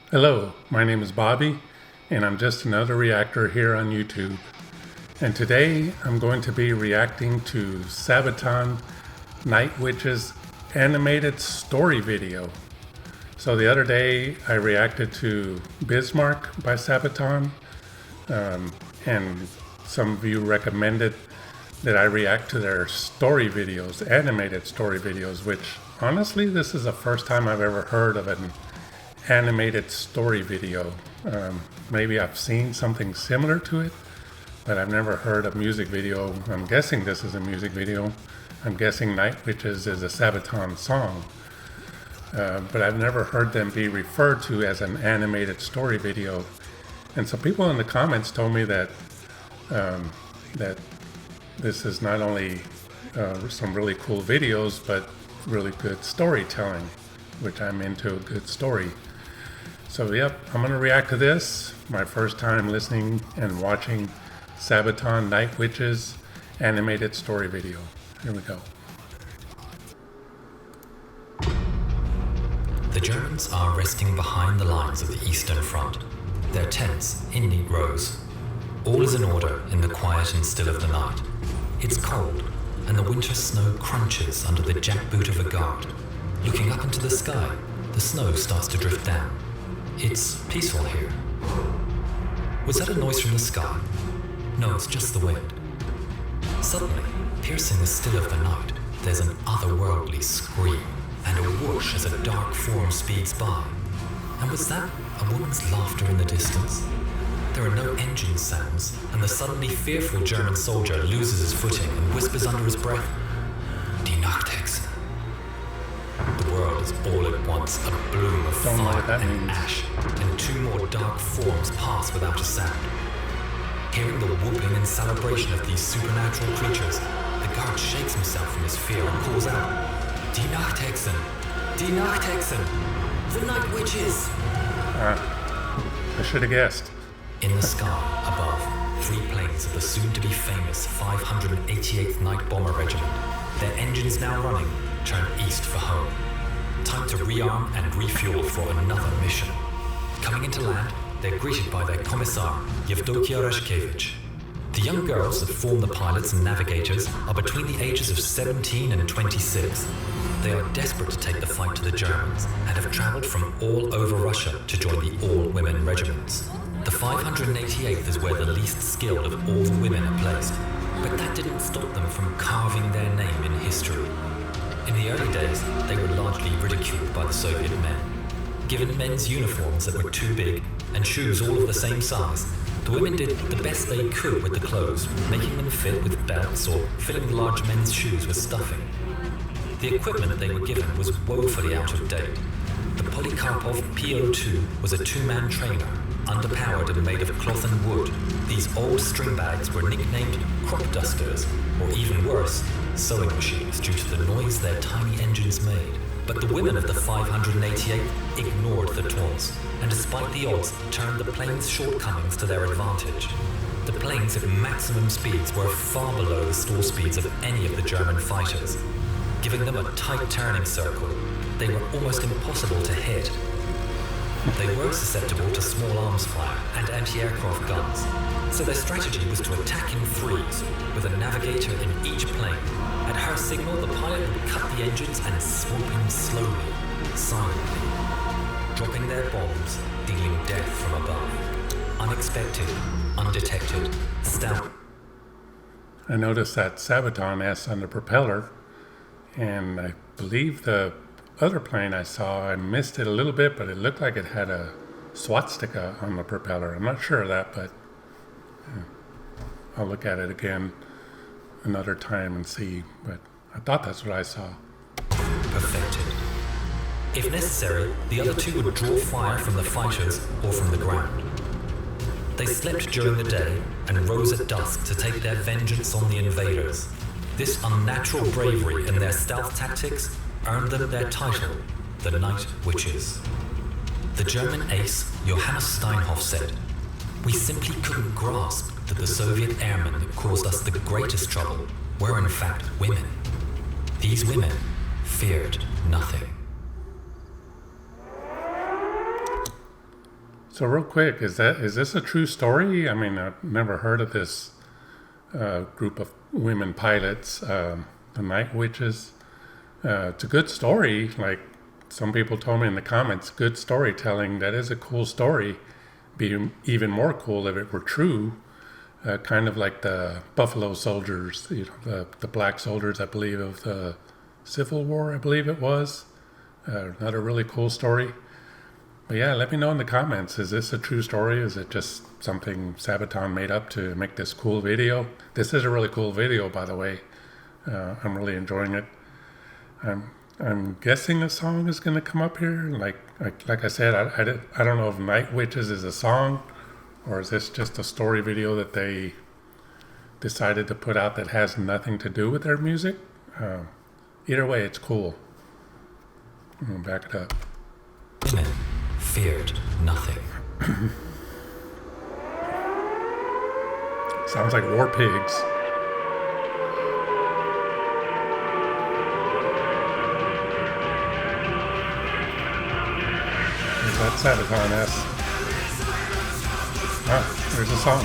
Hello, my name is Bobby, and I'm just another reactor here on YouTube. And today I'm going to be reacting to Sabaton Night Witch's animated story video. So the other day I reacted to Bismarck by Sabaton, and some of you recommended that I react to their story videos, animated story videos, which honestly this is the first time I've ever heard of an animated story video. Maybe I've seen something similar to it, but I've never heard a music video. I'm guessing this is a music video. I'm guessing Night Witches is a Sabaton song, but I've never heard them be referred to as an animated story video. And some people in the comments told me that that this is not only some really cool videos, but really good storytelling, which I'm into a good story. So yep, I'm going to react to this. My first time listening and watching Sabaton Night Witches animated story video. Here we go. The Germans are resting behind the lines of the Eastern Front, their tents in neat rows. All is in order in the quiet and still of the night. It's cold, and the winter snow crunches under the jackboot of a guard. Looking up into the sky, the snow starts to drift down. It's peaceful here. Was that a noise from the sky? No, it's just the wind. Suddenly, piercing the still of the night, there's an otherworldly scream and a whoosh as a dark form speeds by. And was that a woman's laughter in the distance? There are no engine sounds, and the suddenly fearful German soldier loses his footing and whispers under his breath, "Die Nachthexe." The world is all at once a bloom of fire and ash, and two more dark forms pass without a sound. Hearing the whooping and celebration of these supernatural creatures, the guard shakes himself from his fear and calls out, "Die Nachthexen! Die Nachthexen! The Night Witches!" I should have guessed. In the sky above, three planes of the soon-to-be famous 588th Night Bomber Regiment, their engines now running, turn east for home. Time to rearm and refuel for another mission. Coming into land, they're greeted by their commissar, Yevdokia Rashkevich. The young girls that form the pilots and navigators are between the ages of 17 and 26. They are desperate to take the fight to the Germans and have traveled from all over Russia to join the all-women regiments. The 588th is where the least skilled of all the women are placed, but that didn't stop them from carving their name in history. In the early days, they were largely ridiculed by the Soviet men. Given men's uniforms that were too big and shoes all of the same size, the women did the best they could with the clothes, making them fit with belts or filling large men's shoes with stuffing. The equipment they were given was woefully out of date. The Polikarpov PO2 was a two-man trainer, underpowered and made of cloth and wood. These old string bags were nicknamed crop dusters, or even worse, sewing machines due to the noise their tiny engines made. But the women of the 588 ignored the taunts, and despite the odds, turned the plane's shortcomings to their advantage. The planes at maximum speeds were far below the stall speeds of any of the German fighters. Giving them a tight turning circle, they were almost impossible to hit. They were susceptible to small arms fire and anti-aircraft guns, so their strategy was to attack in threes, with a navigator in each plane. At her signal, the pilot would cut the engines and swoop in slowly, silently, dropping their bombs, dealing death from above. Unexpected, undetected, stealth. I noticed that Sabaton S on the propeller, and I believe the other plane I saw, I missed it a little bit, but it looked like it had a swastika on the propeller. I'm not sure of that, but I'll look at it again another time and see, but I thought that's what I saw. Perfected. If necessary, the other two would draw fire from the fighters or from the ground. They slept during the day and rose at dusk to take their vengeance on the invaders. This unnatural bravery and their stealth tactics earned them their title, the Night Witches. The German ace, Johannes Steinhoff, said, "We simply couldn't grasp that the Soviet airmen that caused us the greatest trouble were in fact women. These women feared nothing." So real quick, is this a true story? I mean, I've never heard of this group of women pilots, the Night Witches. It's a good story. Like some people told me in the comments, good storytelling. That is a cool story. Be even more cool if it were true. Kind of like the Buffalo Soldiers, the black soldiers, I believe, of the Civil War, I believe it was. Another really cool story. But yeah, let me know in the comments. Is this a true story? Is it just something Sabaton made up to make this cool video? This is a really cool video, by the way. I'm really enjoying it. I'm guessing a song is going to come up here. Like I said, I don't know if Night Witches is a song, or is this just a story video that they decided to put out that has nothing to do with their music? Either way, it's cool. I'm going to back it up. Women feared nothing. Sounds like War Pigs. There's that Sabaton-esque. Ah, there's a song.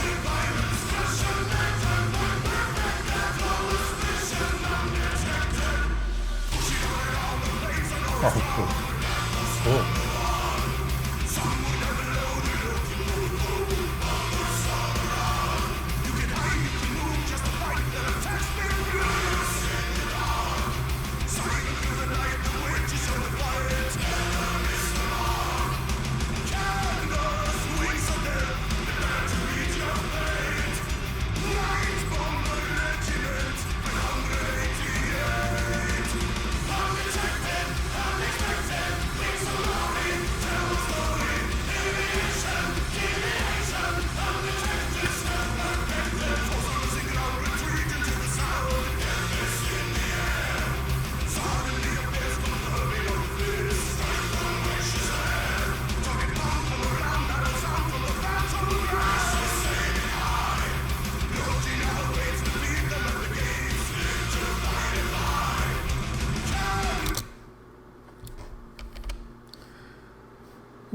Oh, cool. Cool.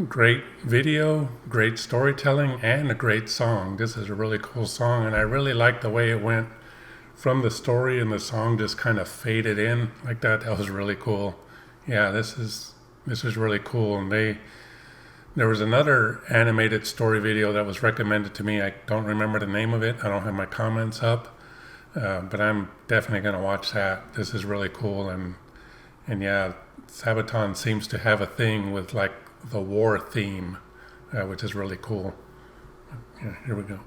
Great video, great storytelling, and a great song. This is a really cool song, and I really like the way it went from the story and the song just kind of faded in like that. That was really cool. Yeah, this is really cool. And there was another animated story video that was recommended to me. I don't remember the name of it. I don't have my comments up, but I'm definitely going to watch that. This is really cool, and yeah, Sabaton seems to have a thing with like the war theme, which is really cool. Yeah, here we go.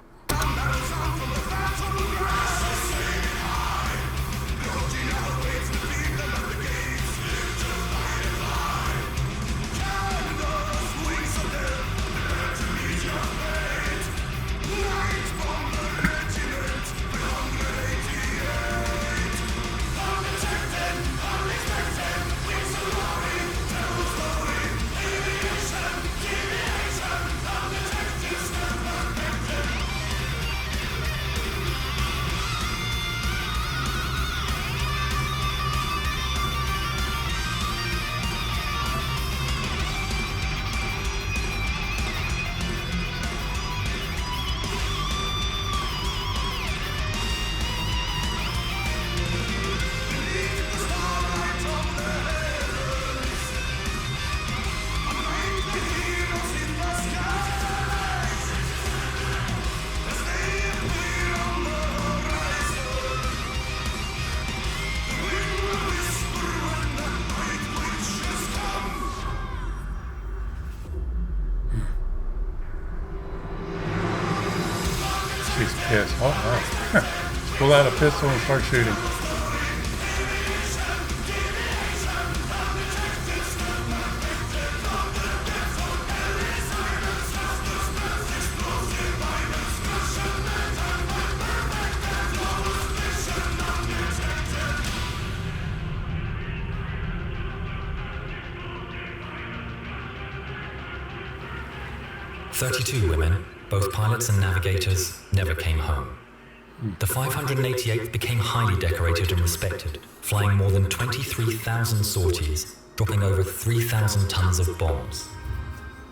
60 hits. Oh, wow. Pull out a pistol and start shooting. "32 women, both pilots and navigators, never came home. The 588th became highly decorated and respected, flying more than 23,000 sorties, dropping over 3,000 tons of bombs.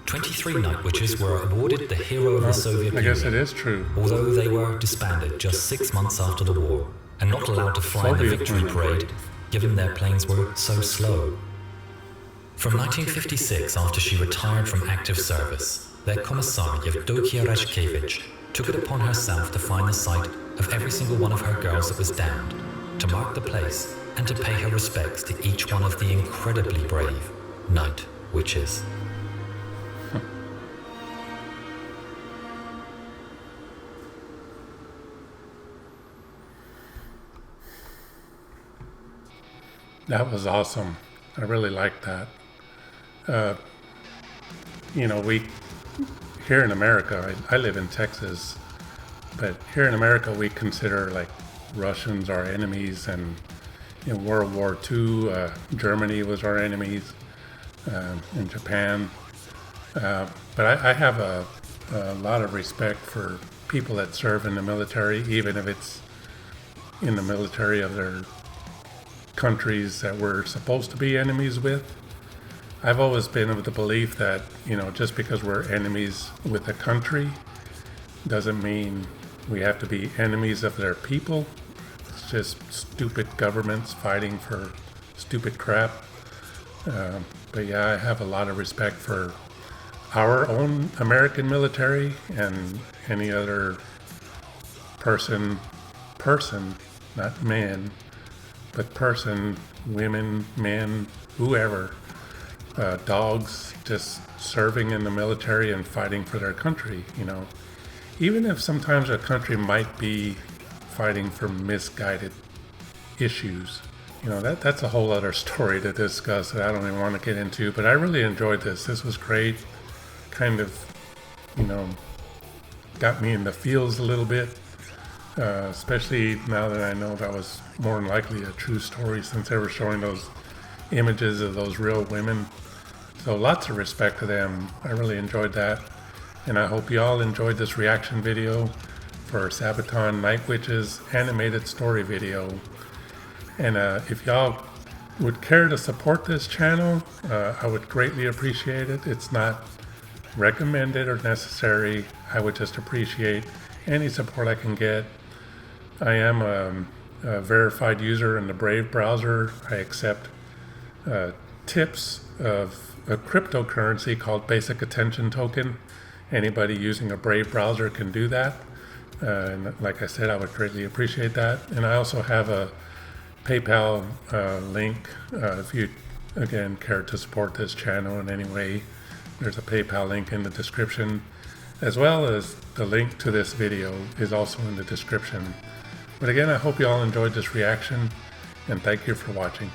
23 Night Witches were awarded the Hero of the Soviet I Union, guess it is true. although they were disbanded just 6 months after the war and not allowed to fly in the Soviet victory Union. parade, given their planes were so slow. From 1956, after she retired from active service, their commissar Yevdokia Rashkevich took it upon herself to find the site of every single one of her girls that was downed, to mark the place and to pay her respects to each one of the incredibly brave Night Witches. That was awesome. I really liked that. We here in America, I live in Texas, but here in America we consider like Russians our enemies, and in World War II, Germany was our enemies, and Japan. But I have a lot of respect for people that serve in the military, even if it's in the military of their countries that we're supposed to be enemies with. I've always been of the belief that, just because we're enemies with a country doesn't mean we have to be enemies of their people. It's just stupid governments fighting for stupid crap. But yeah, I have a lot of respect for our own American military and any other person, not man, but person, women, men, whoever, dogs, just serving in the military and fighting for their country, Even if sometimes a country might be fighting for misguided issues, that's a whole other story to discuss that I don't even want to get into, but I really enjoyed this. This was great. Kind of, got me in the feels a little bit. Especially now that I know that was more than likely a true story, since they were showing those images of those real women. So lots of respect to them. I really enjoyed that. And I hope y'all enjoyed this reaction video for Sabaton Night Witches animated story video. And if y'all would care to support this channel, I would greatly appreciate it. It's not recommended or necessary. I would just appreciate any support I can get. I am a verified user in the Brave browser. I accept tips of a cryptocurrency called Basic Attention Token. Anybody using a Brave browser can do that. And like I said, I would greatly appreciate that. And I also have a PayPal link if you, again, care to support this channel in any way. There's a PayPal link in the description, as well as the link to this video is also in the description. But again, I hope you all enjoyed this reaction, and thank you for watching.